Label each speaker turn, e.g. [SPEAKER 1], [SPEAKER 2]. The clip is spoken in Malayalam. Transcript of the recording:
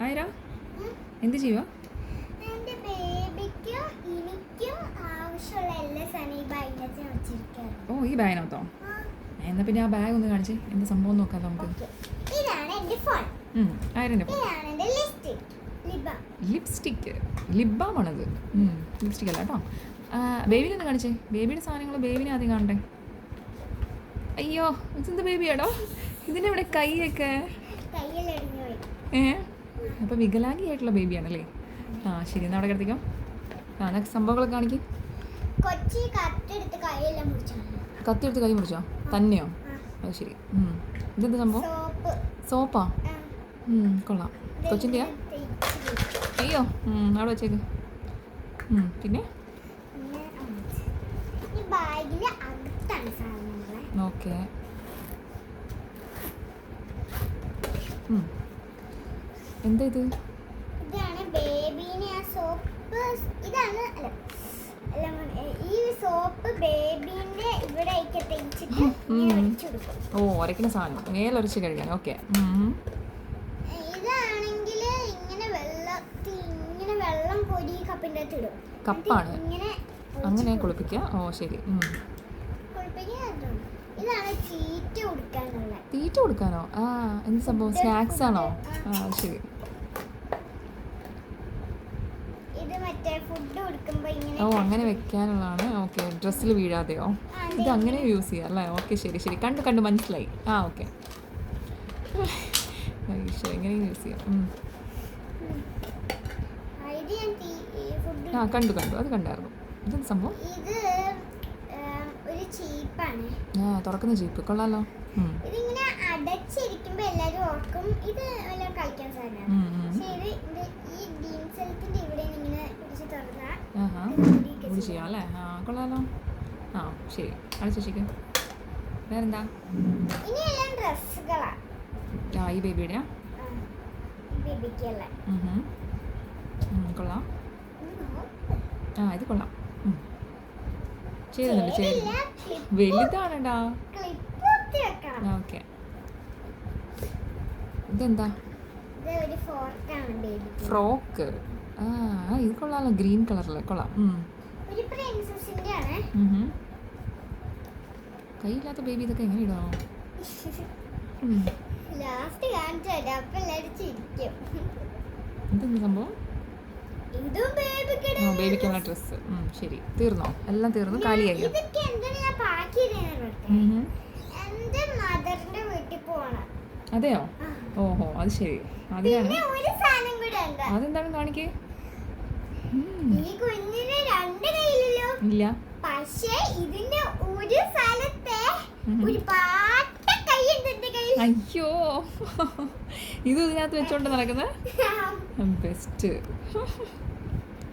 [SPEAKER 1] ആയിരാ എന്ത് ചെയ്യുക? ഓ ഈ ബാഗിനകത്തോ? എന്നാ പിന്നെ ആ ബാഗ് ഒന്ന് കാണിച്ചേ, എന്താ സംഭവം നോക്കാം നമുക്ക്. ലിപ്സ്റ്റിക്ക്, ലിബാമാണത്. ലിപ്സ്റ്റിക് അല്ല കേട്ടോ. ബേബിനെ ഒന്ന് കാണിച്ചേ, ബേബിയുടെ സാധനങ്ങൾ ബേബിനെ ആദ്യം കാണണ്ടേ. അയ്യോ ഇതെന്ത് ബേബിയാടോ, ഇതിൻ്റെ ഇവിടെ കൈയൊക്കെ അപ്പോൾ വികലാംഗിയായിട്ടുള്ള ബേബിയാണല്ലേ. ആ ശരി, എന്നാൽ അവിടെ കിടത്തിക്കോ. ആ സംഭവങ്ങളൊക്കെ കാണിക്കും. കത്തിയെടുത്ത് കൈ മുറിച്ചോ തന്നെയോ? അത് ശരി. ഇതെന്താ സംഭവം? സോപ്പാ? കൊള്ളാം. കൊച്ചിൻ്റെയാ? അയ്യോ അവിടെ വെച്ചേക്ക്. പിന്നെ ഓക്കെ. എന്താ ഇത്?
[SPEAKER 2] ഇതാണ് ബേബീനെ ആ സോപ്പ്. ഇതാണ് ഈ സോപ്പ് ബേബീന്റെ ഇവിടെ തേച്ചിട്ട്
[SPEAKER 1] ഓ ഉരയ്ക്കുന്ന സാധനം മേലൊരച്ച് കഴുകാൻ. ഓക്കെ.
[SPEAKER 2] ഇതാണെങ്കിൽ ഇങ്ങനെ വെള്ളം കോരി കപ്പിൻ്റെ അകത്ത് ഇടും.
[SPEAKER 1] കപ്പാണ് അങ്ങനെ കുളിപ്പിക്കുക. ഓ ശരി.
[SPEAKER 2] ഇതാണ് തീറ്റ കൊടുക്കാനുള്ള.
[SPEAKER 1] തീറ്റ കൊടുക്കാനോ? ആ എന്ത് സംഭവം? സ്നാക്സ് ആണോ? ആ ശരി. ഓ അങ്ങനെ വെക്കാനുള്ളതാണ്. ഓക്കെ. ഡ്രസ്സിൽ വീഴാതെയോ? ഇത് അങ്ങനെ യൂസ് ചെയ്യാം അല്ലേ? ഓക്കെ ശരി ശരി, കണ്ടു മനസ്സിലായി. ആ ഓക്കെ എങ്ങനെ യൂസ് ചെയ്യാം. ആ കണ്ടു അത് കണ്ടായിരുന്നു. ഇതെന്ത് സംഭവം? ആ തുറക്കുന്ന ജീപ്പ് കൊള്ളാലോ.
[SPEAKER 2] ഇതിങ്ങനെ അടച്ചിരിക്കുമ്പോ എല്ലാരും ഓർക്കും ഇത് വല്ലതും കളിക്കാൻ സാധനമാണ്. ഈ ഡീൻസെൽത്തിന്റെ ഇവിടെ ഇങ്ങനെ പിടിച്ച് തുറന്നാ
[SPEAKER 1] ചെയ്യാം അല്ലേ? ആ കൊള്ളാലോ. ആ ശരി, അടച്ചു. വേറെന്താ?
[SPEAKER 2] ഇനിയെല്ലാം ഡ്രസ്സുകളാ.
[SPEAKER 1] ആ ഈ ബേബിയുടെ
[SPEAKER 2] ബേബിക്കല്ലേ.
[SPEAKER 1] കൊള്ളാം. ആ ഇത് കൊള്ളാം. ചേരുന്നുണ്ട്. വലുതാണടാ. ഓക്കെ. ഇതെന്താ? ഫ്രോക്ക്. ആ ഇത് കൊള്ളാലോ, ഗ്രീൻ കളറില് കൊള്ളാം. കൈയില്ലാത്ത ബേബി ഇതൊക്കെ എങ്ങനെ ഇടാമോ? ഇതെന്ത് സംഭവം? ബേബിക്കുള്ള ഡ്രസ്സ്. ശരി, തീർന്നോ? എല്ലാം തീർന്നു, കാലിയായി. അതെയോ? ഓഹോ അത് ശരി. അതിനാണ്. അതെന്താണ് കാണിക്കേ? ഇല്ല.
[SPEAKER 2] പക്ഷേ ഇതിന്റെ ഒരു സ്ഥലത്തെ ഒരു പാട്ട കൈയുണ്ട് എന്റെ കയ്യിൽ.
[SPEAKER 1] അയ്യോ ഇത് ഇതിനകത്ത് വെച്ചോണ്ട് നടക്കുന്നത് ബെസ്റ്റ്.